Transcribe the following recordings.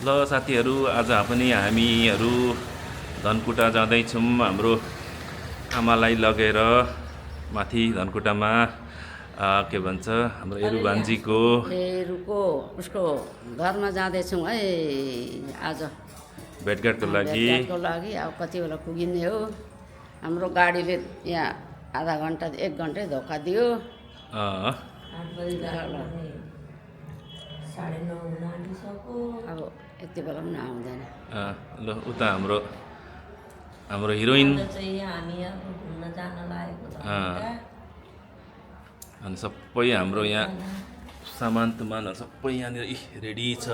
ल साथीहरू आज पनि हामीहरू धनकुटा जाँदैछौँ हाम्रो आमालाई लगेर माथि धनकुटामा के भन्छ हाम्रो एरु भान्जीको एरुको उसको घरमा जाँदैछौँ है आज भेटघाटको लागि। भेटघाटको लागि। अब कति बेला पुगिने हो। हाम्रो गाडीले यहाँ आधा घन्टा 1 घन्टै धोका दियो। अँ, अब यति बेला पनि आउँदैन। ल उता हाम्रो हाम्रो हिरोइन अनि सबै हाम्रो यहाँ सामान तुमानहरू सबै यहाँनिर रेडी छ।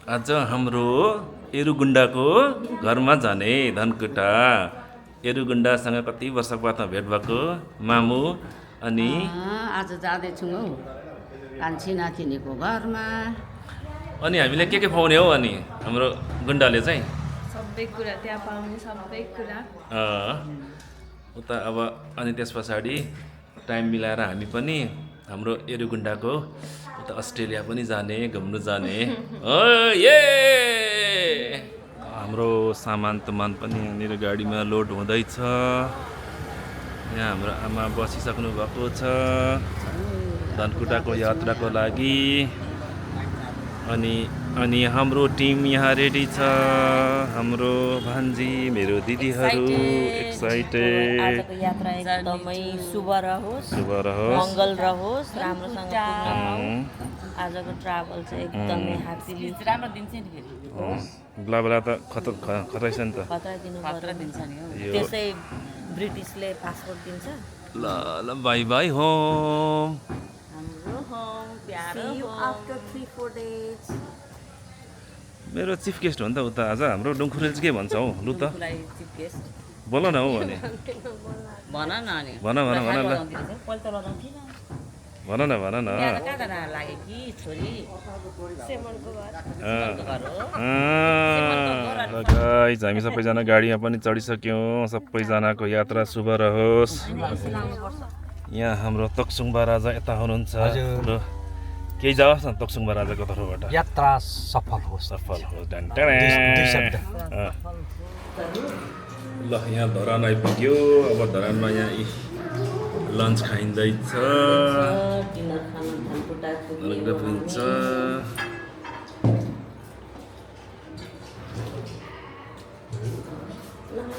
आज हाम्रो एरुगुन्डाको घरमा जाने धनकुटा। एरुगुन्डासँग कति वर्षको बादमा भेट भएको मामु अनि आज जाँदैछौँ हौ कान्छी नातिनीको घरमा। अनि हामीले के पाउने हो अनि हाम्रो गुन्डाले चाहिँ सबै कुरा त्यहाँ पाउने सबै कुरा। उता अब अनि त्यस पछाडि टाइम मिलाएर हामी पनि हाम्रो एरुगुन्डाको उता अस्ट्रेलिया पनि जाने घुम्नु जाने। ये हाम्रो सामान तमान पनि यहाँनिर गाडीमा लोड हुँदैछ। यहाँ हाम्रो आमा बसिसक्नु भएको छ धनकुटाको यात्राको लागि। अनि हाम्रो टिम यहाँ रेडी छ। हाम्रो भान्जी मेरो दिदीहरू एक्साइटेड। आजको यात्रा एकदमै शुभ रहोस्, मङ्गल रहोस्, राम्रोसँग पुग्नु। आजको ट्राभल चाहिँ एकदमै ह्याप्पीली राम्रो दिन चाहिँ फेरि ब्ला त खतरै छ नि त। खतरा दिन्छ नि हो। त्यसै ब्रिटिसले पासपोर्ट दिन्छ। ल ल बाई बाई होम। हाम्रो होम प्यारो आफ्टर 3-4 days। मेरो चिफ गेस्ट हो नि त उता आज हाम्रो डुङखुरेल चाहिँ के भन्छ हौ लु त चिफ गेस्ट बोल न हौ भने भन न अनि भन भन भन ल पल्ट लगाउँथिन भन न भन न। कहाँ जान लाग्यो कि छोरी सेमनको घर। गाइस हामी सबैजना गाडीमा पनि चढिसक्यौँ। सबैजनाको यात्रा शुभ रहोस्। यहाँ हाम्रो तक्सुङबा राजा यता हुनुहुन्छ र केही जाओस् न तक्सुङबा राजाको तर्फबाट यात्रा सफल होस्। सफल होस्। ल यहाँ धरान आइपुग्यो। अब धरानमा यहाँ लन्च खाइँदैछ। डिनर खानु धनकुटा धनकुटा पुगिन्छ।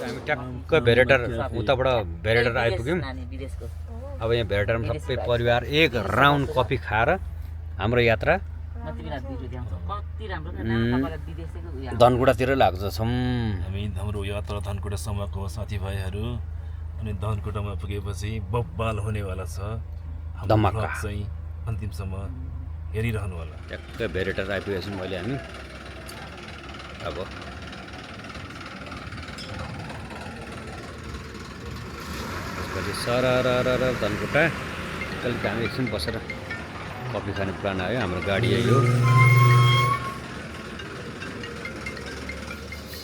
हामी ट्याक्क भेरेटर उताबाट भेरेटर आइपुग्यौँ। नानी विदेशको अब यहाँ भेरेटरमा सबै परिवार एक राउन्ड कफी खाएर हाम्रो यात्रा कति राम्रो विदेशको धनकुटातिर लाग्छ छौँ। हामी हाम्रो यात्रा धनकुटासम्मको साथीभाइहरू अनि धनकुटामा पुगेपछि बब्बाल हुनेवाला छ। हाम्रो धमाका। vlog चाहिँ अन्तिमसम्म हेरिरहनु होला। ट्याक्क भेरेटर आइपुगेछौँ अहिले हामी। अब त्यसपछि सरर धनकुटा कहिले हामी एकछिन बसेर कफी खाने प्लान आयो। हाम्रो गाडी आयो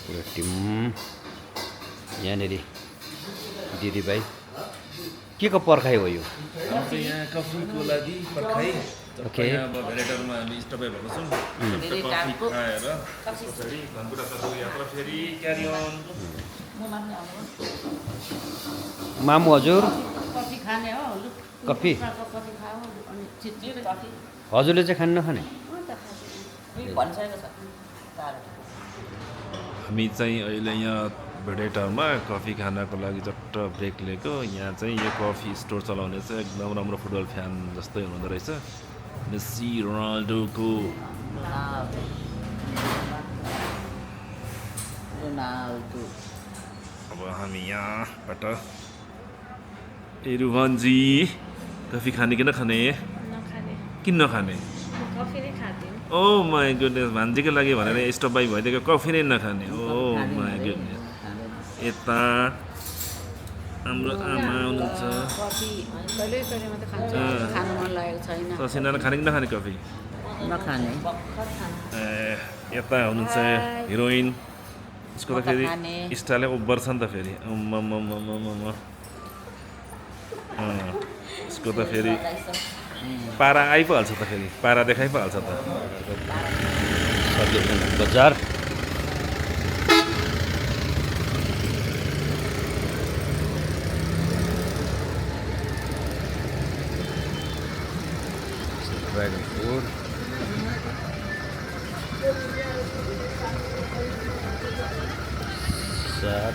पुरो टिम यहाँनिर दिदीभाइ के को पर्खाइ हो यो? यहाँ कफीको लागि पर्खाइ। ओके। अब भेरेटरमा हामी स्टपै भएको छौँ। कफी खाएर त्यसपछि धनकुटाको यात्रा फेरि क्यारी अन। मामु हजुर कफी खाने हो। कफी कफी खाऊ अनि छिटो कफी हजुरले चाहिँ खानु नखाने? भनिसकेको छ हामी चाहिँ अहिले यहाँ भेडेटरमा कफी खानको लागि चट्ट ब्रेक लिएको। यहाँ चाहिँ यो कफी स्टोर चलाउने चाहिँ एकदम राम्रो फुटबल फ्यान जस्तै हुनुहुँदो रहेछ मेसी रोनाल्डोको। अब हामी यहाँबाट एरुभान्जी कफी खाने कि नखाने? नखाने। किन नखाने? कफी नै खाँदिन। ओ माई गुडनेस भान्जीको लागि भनेर स्टप बाई भइदिएको कफी नै नखाने। ओ माई गुडनेस। यता हाम्रो आमा हुनुहुन्छ। कफी कहिले कहिले मात्रै खान्छ। खानु मन लागेको छैन। ससिनाले खाने कि नखाने कफी? नखाने। यता हुनुहुन्छ हिरोइन। उसको त फेरि स्टाइलै ओभर छ नि त फेरि। उसको त फेरि पारा आइ पो हाल्छ त फेरि पारा देखाइ पो हाल्छ त। सब्जी बजार ड्रागन फ्रुट साग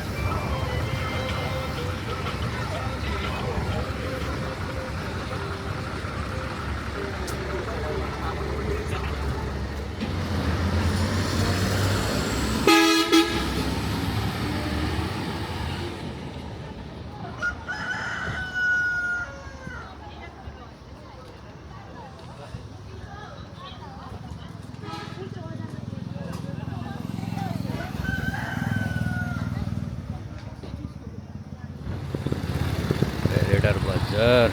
रेडर बजार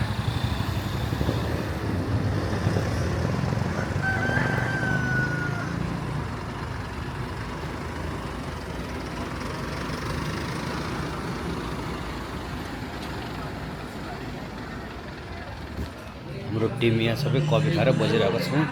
हाम्रो टिम यहाँ सबै कफी खाएर बसिरहेको छौँ।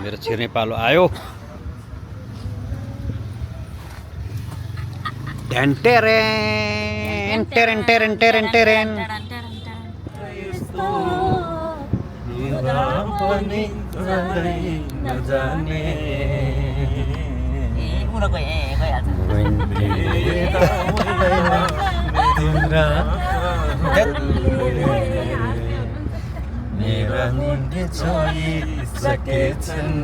मेरो छिर्ने पालो आयो। Terrain terrain terrain terrain terrain मेरा निम्ति छोइसकेछन्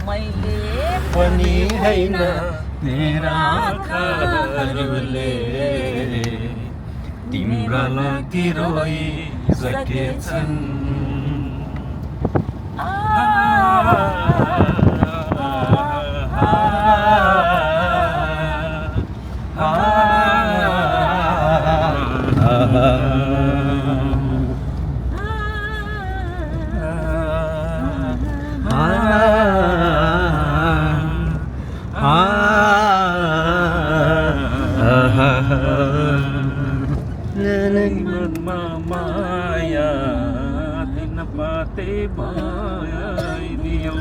मैले पनि हैन मेरा आँखाहरूले तिम्रा लागि रोइसकेछन् माया दिन पाते भइदियो।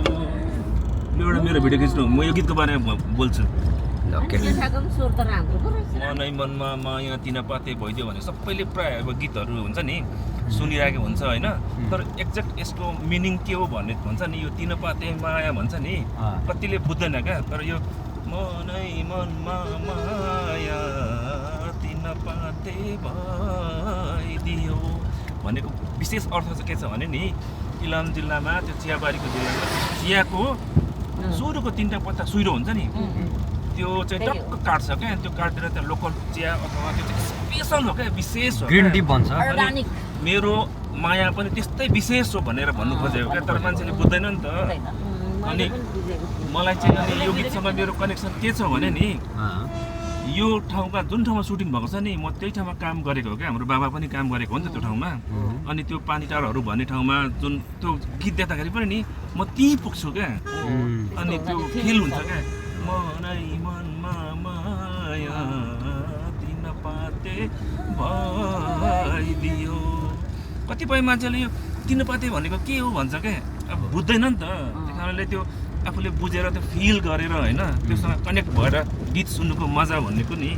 एउटा मेरो भिडियो खिच्नु, म यो गीतको बारेमा बोल्छु। मनै मनमा माया तिन पाते भइदियो भने सबैले प्राय अब गीतहरू हुन्छ नि सुनिरहेको हुन्छ होइन, तर एक्ज्याक्ट यसको मिनिङ के हो भन्ने भन्छ नि, यो तिन पाते माया भन्छ नि, कतिले बुझ्दैन क्या। तर यो मनै मनमा माया तिन पाते भइदियो भनेको विशेष अर्थ चाहिँ के छ भने नि, इलाम जिल्लामा त्यो चियाबारीको जिल्लामा चियाको सुरुको 3टा पत्ता सुइरो हुन्छ नि, त्यो चाहिँ टक्क काट्छ क्या। त्यो काटेर त्यहाँ लोकल चिया अथवा त्यो चाहिँ स्पेसल हो क्या, विशेष हो। ग्रिन टी भन्छ। मेरो माया पनि त्यस्तै विशेष हो भनेर भन्नु खोजेको क्या, तर मान्छेले बुझ्दैन नि त। अनि मलाई चाहिँ अनि यो गीतसँग मेरो कनेक्सन के छ भने नि, यो ठाउँका जुन ठाउँमा सुटिङ भएको छ नि, म त्यही ठाउँमा काम गरेको हो क्या। हाम्रो बाबा पनि काम गरेको हो नि त त्यो ठाउँमा। अनि त्यो पानी टाढाहरू भन्ने ठाउँमा जुन त्यो गीत देख्दाखेरि पनि नि म त्यहीँ पुग्छु क्या। अनि त्यो फिल हुन्छ क्या, मनै मनमा माया तिन पाते भइदियो। कतिपय मान्छेले यो तिन पाते भनेको के हो भन्छ क्या, अब बुझ्दैन नि त। त्यही कारणले त्यो आफूले बुझेर त्यो फिल गरेर होइन, त्योसँग कनेक्ट भएर गीत सुन्नुको मजा भन्नेको नि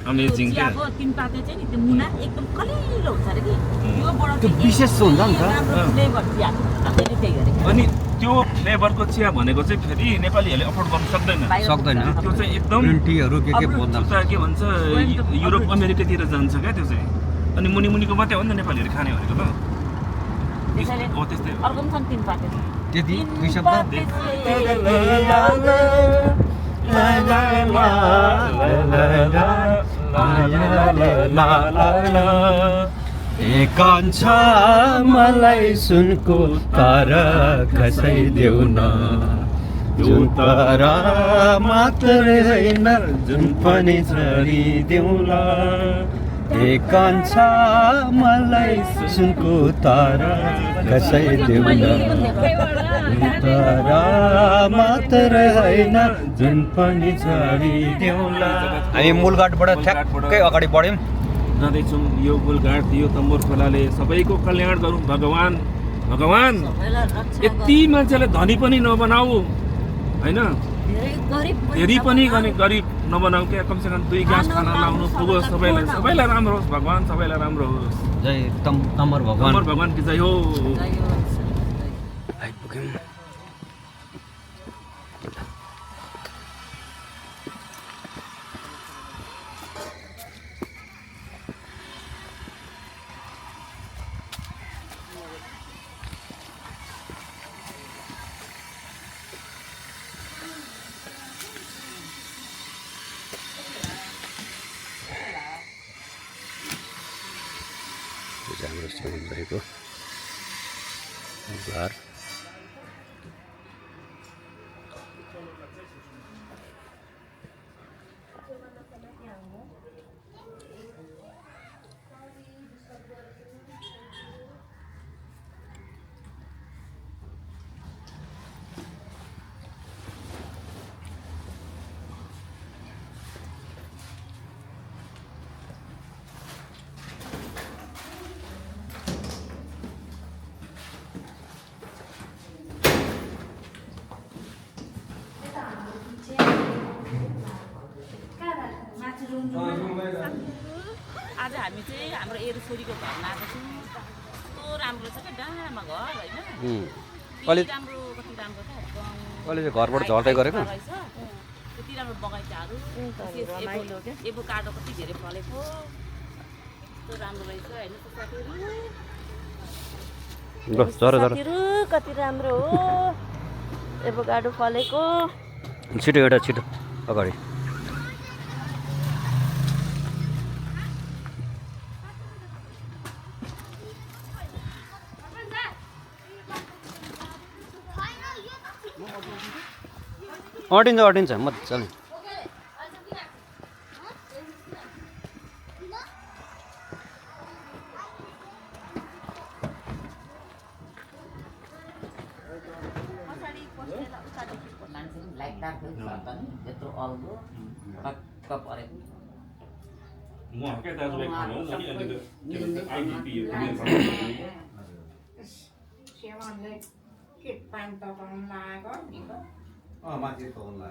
अमेजिङ क्या। तिन पाते चाहिँ नि त्यो मुना एकदम कलिलो हुन्छ अरे कि, त्यो विशेष हुन्छ नि त। अनि त्यो फ्लेभरको चिया भनेको चाहिँ फेरि नेपालीहरूले अफोर्ड गर्न सक्दैन। त्यो चाहिँ एकदम के भन्छ युरोप अमेरिकातिर जान्छ क्या त्यो चाहिँ। अनि मुनि मुनिको मात्रै हो नि त नेपालीहरू खाने भनेको त। हो त्यस्तै हो। त्यति दुई शब्द एकांश मलाई सुनको तारा खसाइदेऊ न, जुन तारा मात्र होइन जुन पनि छरिदेऊला। हे कान्छा मलाई सुनको तारा कसै देऊ न तारा मात्र होइन जुन पनि छाडिदेऊला। हामी मूलघाटबाट ठ्याक्कै अगाडि बढ्यौँ। जाँदैछौँ यो गोलघाट यो तम्बुर खोलाले सबैको कल्याण गरौँ भगवान्। भगवान् यति मान्छेलाई धनी पनि नबनाऊ होइन, धेरै पनि गरिब नबनाऊ क्या, कमसेकम 2 ग्यास खाना लाउनु पुगोस् सबैलाई, सबैलाई राम्रो होस् भगवान्, सबैलाई राम्रो होस्। जय तम्बर भगवान्। तम्बर भगवान् कि जय हो। आइपुग्यौँ। हाम्रो स्टेडियम रहेको घर। आज हामी चाहिँ हाम्रो एरुसोरीको घरमा आएको छौँ। कस्तो राम्रो छ क्या डाँडामा घर होइन, कहिले राम्रो कति राम्रो छ कहिले चाहिँ घरबाट झर्दै गरेको रहेछ, कति राम्रो बगैँचाहरू, एभोकाडो कति धेरै फलेको, कस्तो राम्रो रहेछ होइन साथीहरू, कति राम्रो हो एभोकाडो फलेको। छिटो एउटा छिटो अगाडि। अटिन्छ मजाले।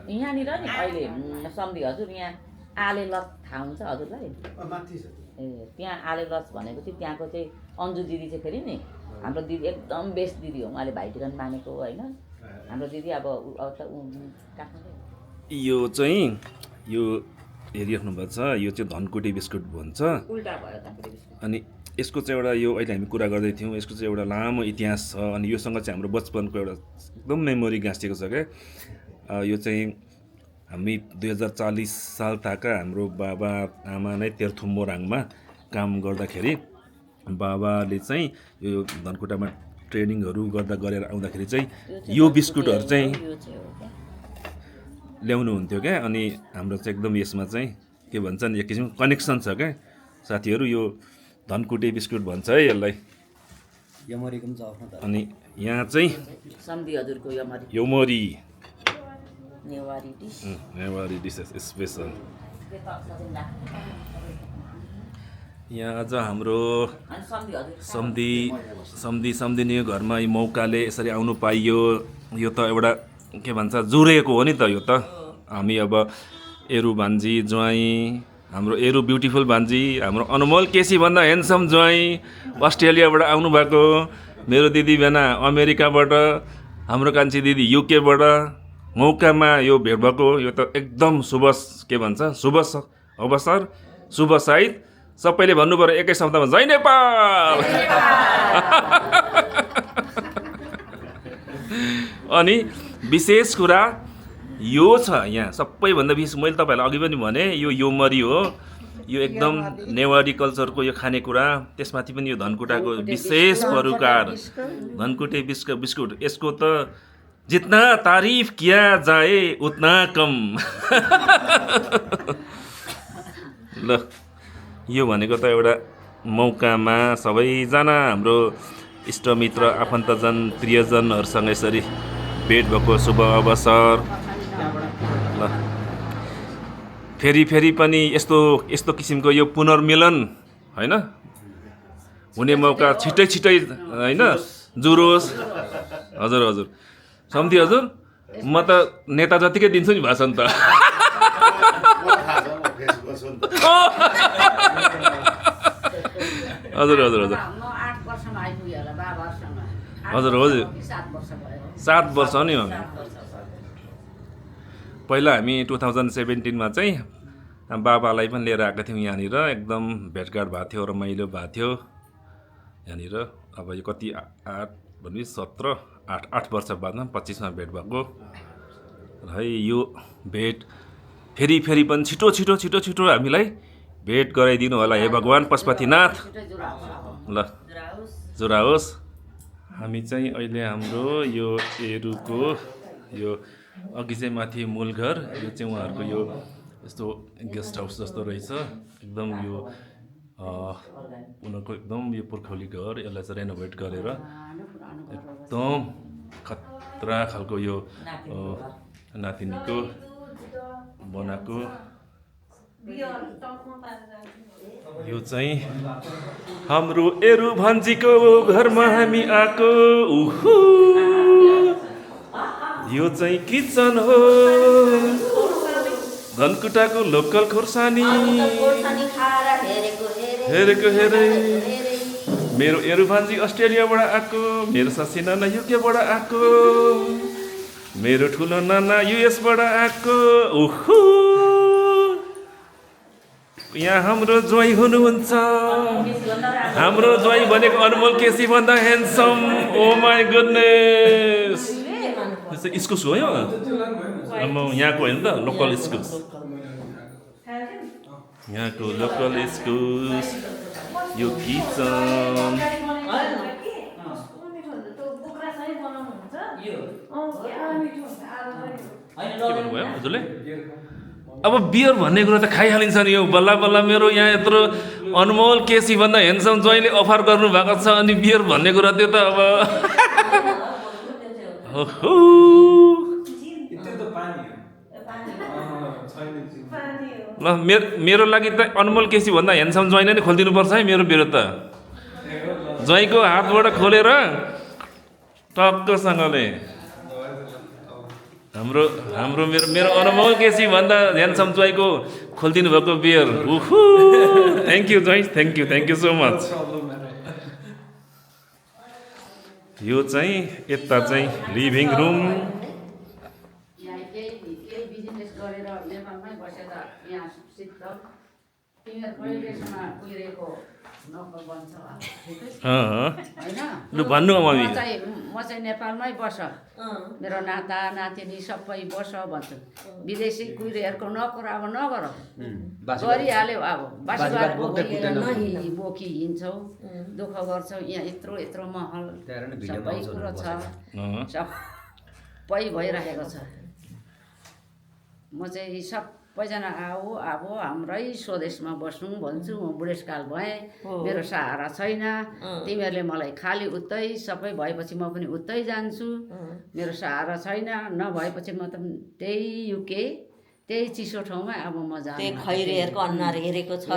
यहाँनिर नि अहिले सम्धी हजुर यहाँ आले लज थाहा हुन्छ हजुरलाई? ए त्यहाँ आले लज भनेको चाहिँ त्यहाँको चाहिँ अन्जु दिदी चाहिँ फेरि नि हाम्रो दिदी एकदम बेस्ट दिदी हो, उहाँले भाइटिकन मानेको होइन हाम्रो दिदी। अब यो चाहिँ यो हेरिराख्नु भएको छ, यो चाहिँ धनकुटे बिस्कुट भन्छ। उल्टा भयो धनकुटे बिस्कुट। अनि यसको चाहिँ एउटा यो अहिले हामी कुरा गर्दै थियौँ, यसको चाहिँ एउटा लामो इतिहास छ। अनि योसँग चाहिँ हाम्रो बचपनको एउटा एकदम मेमोरी गाँसिएको छ क्या। यो चाहिँ हामी 2040 साल ताका हाम्रो बाबा आमा नै तेर्थुमोराङमा काम गर्दाखेरि बाबाले चाहिँ यो धनकुटामा ट्रेनिङहरू गरेर आउँदाखेरि चाहिँ यो बिस्कुटहरू चाहिँ ल्याउनुहुन्थ्यो क्या। अनि हाम्रो चाहिँ एकदम यसमा चाहिँ के भन्छ नि एक किसिमको कनेक्सन छ क्या साथीहरू। यो धनकुटे बिस्कुट भन्छ है यसलाई। अनि यहाँ चाहिँ सम्धी हजुरको यमरी नेवारी डिसेस स्पेसल। यहाँ अझ हाम्रो सम्धिनी घरमा यो मौकाले यसरी आउनु पाइयो, यो त एउटा के भन्छ जुरेको हो नि त। यो त हामी अब एरु भान्जी ज्वाइँ, हाम्रो एरु ब्युटिफुल भान्जी, हाम्रो अनमोल केसी भन्दा ह्यान्डसम ज्वाइँ अस्ट्रेलियाबाट आउनुभएको, मेरो दिदी बेना अमेरिकाबाट, हाम्रो कान्छी दिदी युकेबाट मौकामा यो भेट भएको। यो त एकदम शुभ के भन्छ शुभ अवसर, शुभ साइत। सबैले भन्नु पर्यो एकै शब्दमा जय नेपाल। अनि विशेष कुरा यो छ यहाँ सबैभन्दा विशेष, मैले तपाईँहरूलाई अघि पनि भने यो योमरी हो। यो एकदम नेवारी कल्चरको यो खानेकुरा, त्यसमाथि पनि यो धनकुटाको विशेष परोकार धनकुटे बिस्कुट। यसको त जितना तारिफ किया जाए उतना कम। ल यो भनेको त एउटा मौकामा सबैजना हाम्रो इष्टमित्र आफन्तजन प्रियजनहरूसँग यसरी भेट भएको शुभ अवसर ल फेरि पनि यस्तो किसिमको यो पुनर्मिलन होइन हुने मौका छिटै होइन जुरोस्। हजुर सम्धी हजुर म त नेता जतिकै दिन्छु नि भाषण त हजुर म 8 वर्षमा आइपुगेँ होला बाबाहरूसँग। 7 वर्ष नि हो। पहिला हामी 2017मा चाहिँ बाबालाई पनि लिएर आएको थियौँ यहाँनिर, एकदम भेटघाट भएको थियो, रमाइलो भएको थियो यहाँनिर। अब यो कति 8 भने 8 वर्ष बादमा 25मा भेट भएको है। यो भेट फेरि पनि छिटो हामीलाई भेट गराइदिनु होला हे भगवान् पशुपतिनाथ। ल जुराओस्। हामी चाहिँ अहिले हाम्रो यो एरुको यो अघि चाहिँ माथि मूल घर, यो चाहिँ उहाँहरूको यो यस्तो गेस्ट हाउस जस्तो रहेछ एकदम। यो उनीहरूको एकदम यो पुर्खौली घर, यसलाई चाहिँ रेनोभेट गरेर एकदम खतरा खालको यो नातिनीको बनाएको। यो चाहिँ हाम्रो एरु भान्जीको घरमा हामी आएको। यो चाहिँ किचन हो, धनकुटाको लोकल खोर्सानी हेरेको हेरे। मेरो एरु भान्जी अस्ट्रेलियाबाट आएको, मेरो ससी नाना युकेबाट आएको, मेरो ठुलो नाना युएसबाट आएको। यहाँ हाम्रो ज्वाइँ हुनुहुन्छ। हाम्रो ज्वाइँ भनेको अनमोल केसी भन्दा ह्यान्डसम। Oh my goodness. इस्कुस हो यो? यहाँको होइन त, लोकल इस्कुस। यहाँको लोकल इस्कुस। यो किचन के भन्नुभयो हजुरले? अब बियर भन्ने कुरा त खाइहालिन्छ नि। यो बल्ल मेरो यहाँ यत्रो अनमोल केसी भन्दा ह्यान्डसम ज्वाइँले अफर गर्नु भएको छ, अनि बियर भन्ने कुरा त्यो त अब ल मेरो लागि त अनमोल केसी भन्दा ह्यान्डसम ज्वाइँ नै खोलिदिनु पर्छ है मेरो बियर त। ज्वाइँको हातबाट खोलेर टक्कसँगले हाम्रो मेरो अनमोल केसी भन्दा ह्यान्डसम ज्वाइँको खोलिदिनु भएको बियर। थ्याङ्क यू ज्वाइँ, थ्याङ्क यू सो मच। यो चाहिँ यता चाहिँ लिभिङ रुम। केही बिजनेस गरेर नेपालमै बसेर यहाँ सिक्छ तिमीहरूको पुगिरहेको नोकर बन्छ होइन। लु भन्नु मम्मी। म चाहिँ नेपालमै बस, मेरो नाता नातिनी सबै बस भन्छु। विदेशी कुहिरेहरूको नोकर अब नगर, गरिहाल्यो अब बासी बोकी हिँड्छौ, दुःख गर्छौ। यहाँ यत्रो महल सबै कुरो छ, सबै भइरहेको छ। म चाहिँ सबैजना अब हाम्रै स्वदेशमा बस्नु भन्छु। म बुढेसकाल भएँ, मेरो सहारा छैन। तिमीहरूले मलाई खाली उतै सबै भएपछि म पनि उतै जान्छु। मेरो सहारा छैन, नभएपछि म त त्यही युके त्यही चिसो ठाउँमा अब म जान्छु। त्यही खैरेहरूको अनुहार हेरेको छ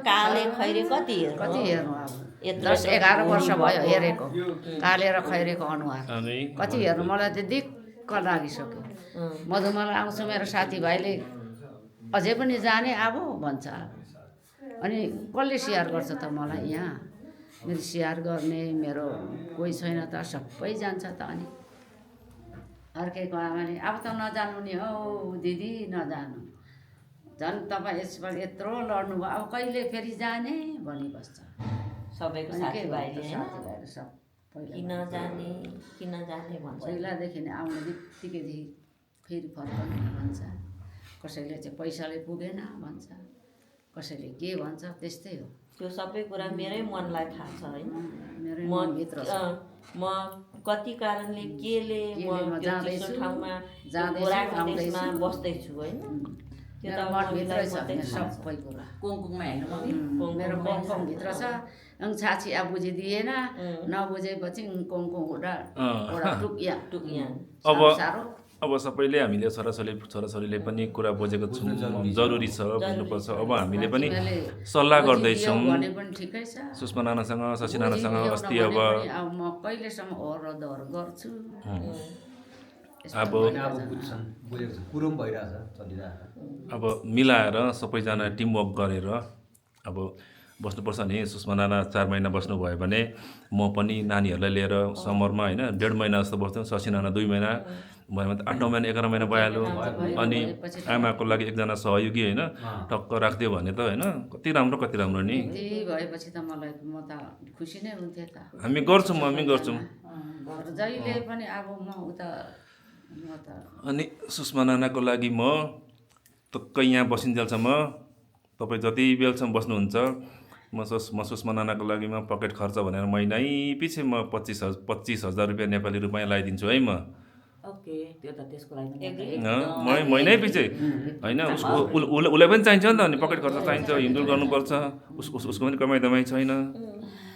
काले खैरे कति हेर्नु अब 10-11 वर्ष भयो हेरेको, काले र खैरेको अनुहार कति हेर्नु। मलाई त दिक्क लागिसक्यो। मधुमला आउँछु, मेरो साथीभाइले अझै पनि जाने अब भन्छ। अनि कसले स्याहार गर्छ त मलाई यहाँ? मेरो स्याहार गर्ने मेरो कोही छैन त, सबै जान्छ त। अनि अर्कैको आमाले अब त नजानु नि हौ दिदी, नजानु। झन् तपाईँ यसपालि यत्रो लड्नु भयो, अब कहिले फेरि जाने भनिबस्छ सबैको साथीभाइले सबैलाई। किन जाने भन्छ। पहिलादेखि नै आउने बित्तिकैदेखि फेरि फर्कनु भन्छ। कसैले चाहिँ पैसाले पुगेन भन्छ, कसैले के भन्छ, त्यस्तै हो। त्यो सबै कुरा मेरै मनलाई थाहा छ होइन। मेरो मनभित्र छ। म कति कारणले केले म त्यो चिसो ठाउँमा बस्दैछु होइन। मेरो मनभित्रै छ मेरो सबै कुरा कुङकुङमा हेर्नु मेरो कङकङभित्र छ छाची अब बुझिदिएन नबुझेपछि कङकङ एउटा टुकिया अब साह्रो अब सबैले हामीले छोराछोरीले पनि कुरा बुझेको छौँ जरुरी छ बुझ्नुपर्छ अब हामीले पनि सल्लाह गर्दैछौँ भने पनि ठिकै छ सुषमा नानासँग शशी नानासँग अस्ति अब म कहिलेसम्म ओहोर गर्छु अब बुझेको छ कुरो पनि भइरहेछ चलिरहेछ अब मिलाएर सबैजना टिमवर्क गरेर अब बस्नुपर्छ नि सुषमा नाना 4 महिना बस्नुभयो भने म पनि नानीहरूलाई लिएर समरमा होइन 1.5 महिना जस्तो बस्थ्यौँ शशी नाना 2 महिना भयो भने 8-9 महिना 11 महिना भइहाल्यो अनि आमाको लागि एकजना सहयोगी होइन टक्क राखिदियो भने त होइन कति राम्रो नि त्यही भएपछि त मलाई म त खुसी नै हुन्थेँ त हामी गर्छौँ जहिले पनि अब म उता अनि सुषमा नानाको लागि म टक्क यहाँ बसिन्जेलसम्म तपाईँ जति बेलसम्म बस्नुहुन्छ म सुषमा नानाको लागि म पकेट खर्च भनेर महिनै पछि म 25,000 रुपियाँ नेपाली रुपियाँ लगाइदिन्छु है म ओके त्यो त त्यसको लागि महिनै पछि होइन उसलाई पनि चाहिन्छ नि त अनि पकेट खर्च चाहिन्छ हिँडुल गर्नुपर्छ उसको पनि कमाइ दमाई छैन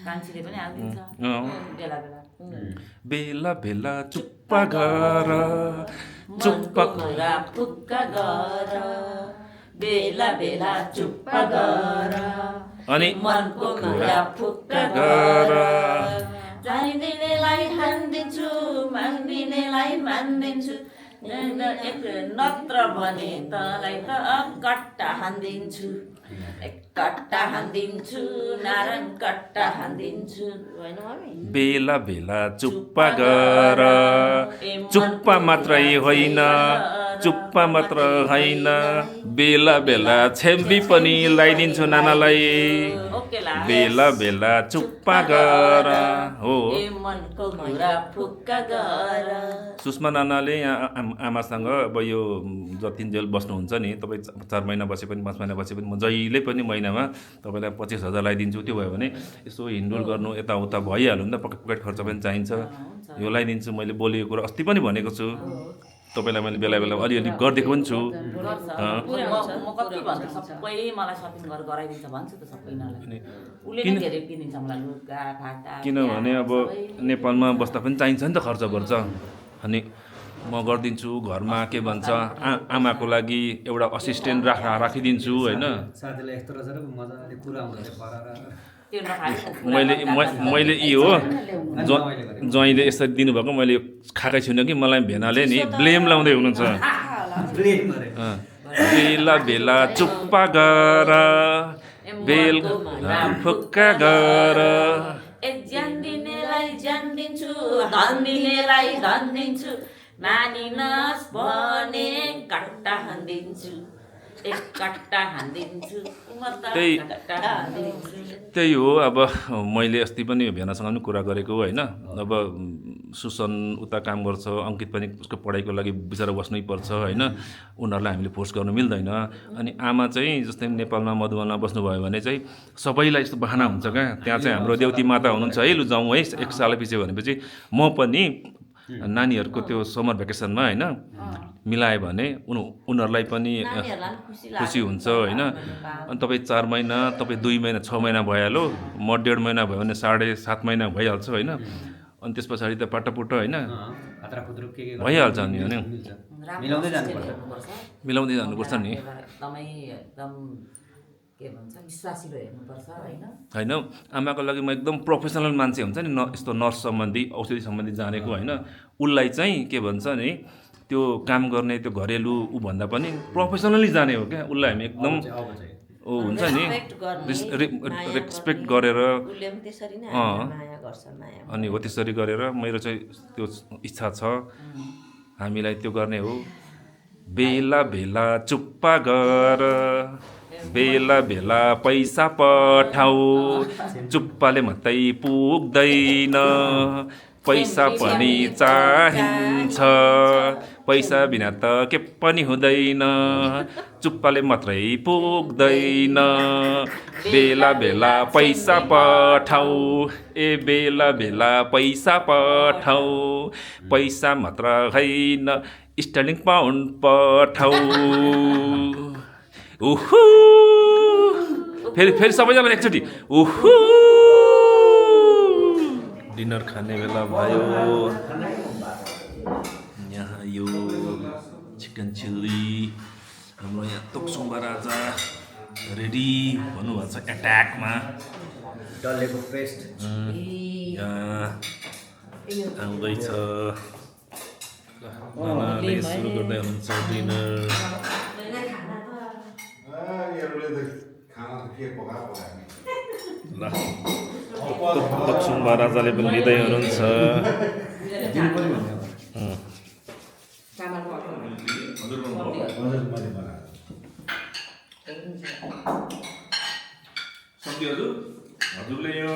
कान्छीले पनि हालिदिन्छ बेला बेला चुप्पा गर चुप्पा फुक्का गर बेला बेला चुप्पा गर अनि मनको कुरा फुक्का गर चाहिदिनेलाई हान्दिन्छु मान्दिनेलाई मान्दिन्छु नत्र भने तँलाई त कट्टा हान्दिन्छु कट्टा हान्दिन्छु नारायण कट्टा हान्दिन्छु होइन मम्मी बेला बेला चुप्पा गर चुप्पा मात्रै होइन चुप्पा मात्र होइन बेला बेला छेम्बी पनि लगाइदिन्छु नानालाई बेला बेला चुप्पा गर हो मनको कुरा फुक्का गर सुषमा नानाले यहाँ आमासँग अब यो जतिन्जेल बस्नुहुन्छ नि तपाईँ 4 महिना बसे पनि 5 महिना बसे पनि म जहिले पनि महिनामा तपाईँलाई 25,000 लगाइदिन्छु त्यो भयो भने यसो हिँडुल गर्नु यताउता भइहाल्यो नि त पकेट खर्च पनि चाहिन्छ यो लगाइदिन्छु मैले बोलेको कुरा अस्ति पनि भनेको छु तपाईँलाई मैले बेला बेला अलिअलि गरिदिएको पनि छु म कति भन्छु सबै मलाई सपिङ गरेर गराइदिन्छ भन्छु त सबैजनालाई उसले नै धेरै किनिदिन्छ मलाई लुगा फाटा किनभने अब नेपालमा बस्दा पनि चाहिन्छ नि त खर्च गर्छ अनि म गरिदिन्छु घरमा के भन्छ आमाको लागि एउटा असिस्टेन्ट राखिदिन्छु होइन साथीलाई यस्तो रहेछ र मजाले कुरा हुँदैन मैले यी हो ज्वाइँले यसरी दिनुभएको मैले खाएकै छुइनँ कि मलाई भेनाले नि ब्लेम लाउँदै हुनुहुन्छ बेला बेला चुप्पा गर बेल फुक्का गर ज्यान दिनेलाई ज्यान दिन्छु धन दिनेलाई धन दिन्छु मानिनस् भने कट्टा हान्दिन्छु कट्टा हान्दिन्छु त्यही हो अब मैले अस्ति पनि भेनासँग पनि कुरा गरेको होइन अब सुसन उता काम गर्छ अङ्कित पनि उसको पढाइको लागि बिचरा बस्नै पर्छ होइन उनीहरूलाई हामीले फोर्स गर्नु मिल्दैन अनि आमा चाहिँ जस्तै नेपालमा मधुवनमा बस्नुभयो भने चाहिँ सबैलाई यस्तो बहाना हुन्छ क्या त्यहाँ चाहिँ हाम्रो देउती माता हुनुहुन्छ है लु जाउँ है 1 साल पछि भनेपछि म पनि नानीहरूको त्यो समर भ्याकेसनमा होइन मिलायो भने उनीहरूलाई पनि खुसी हुन्छ होइन अनि तपाईँ 4 महिना तपाईँ 2 महिना 6 महिना भइहाल्यो म 1.5 महिना भयो भने 7.5 महिना भइहाल्छ होइन अनि त्यस पछाडि त पाटोपुटो होइन भइहाल्छ नि होइन मिलाउँदै जानुपर्छ नि के भन्छ विश्वासिलो हेर्नुपर्छ होइन आमाको लागि म एकदम प्रोफेसनल मान्छे हुन्छ नि यस्तो नर्स सम्बन्धी औषधि सम्बन्धी जानेको होइन उसलाई चाहिँ के भन्छ नि त्यो काम गर्ने त्यो घरेलु ऊ भन्दा पनि प्रोफेसनली जाने हो क्या उसलाई हामी एकदम हुन्छ नि रेस्पेक्ट गरेर अनि हो त्यसरी गरेर मेरो चाहिँ त्यो इच्छा छ हामीलाई त्यो गर्ने हो बेला बेला चुप्पा गर बेला बेला पैसा पठाऊ चुप्पाले मात्रै पुग्दैन पैसा पनि चाहिन्छ पैसा बिना त के पनि हुँदैन चुप्पाले मात्रै पुग्दैन बेला बेला पैसा पठाऊ बेला बेला पैसा पठाऊ पैसा मात्र होइन स्टर्लिङ पाउन्ड पठाऊ उहु फेरि फेरि सबैजना एकचोटि उहु डिनर खाने बेला भयो यहाँ यो चिकन चिल्ली हाम्रो यहाँ तोक्सुङ राजा रेडी भन्नुभएको छ एट्याकमा डल्लेको पेस्ट यहाँ आउँदैछ नानाले सुरु गर्दै हुनुहुन्छ डिनर ल तोक्सुङ राजाले पनि लिँदै हुनुहुन्छ सब्जी हजुरले यो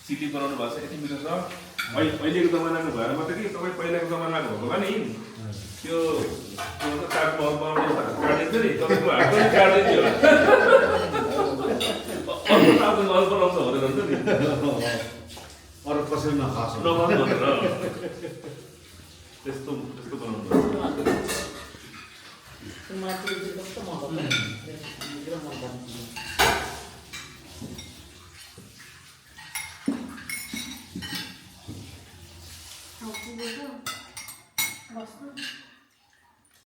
चिल्ली बनाउनु भएको छ यति मिठो छ अहिलेको जमानाको भएर मात्रै कि तपाईँ पहिलाको जमानाको भएको भए नि त्यो ताजमहल बनाउने काटिन्छ नि तपाईँको हातको नि काटिन्थ्यो अर्को ताजमहल बनाउँछ भनेर भन्छ नि अरू कसैले नखास नखाने भनेर त्यस्तो त्यस्तो बनाउनु बस्नु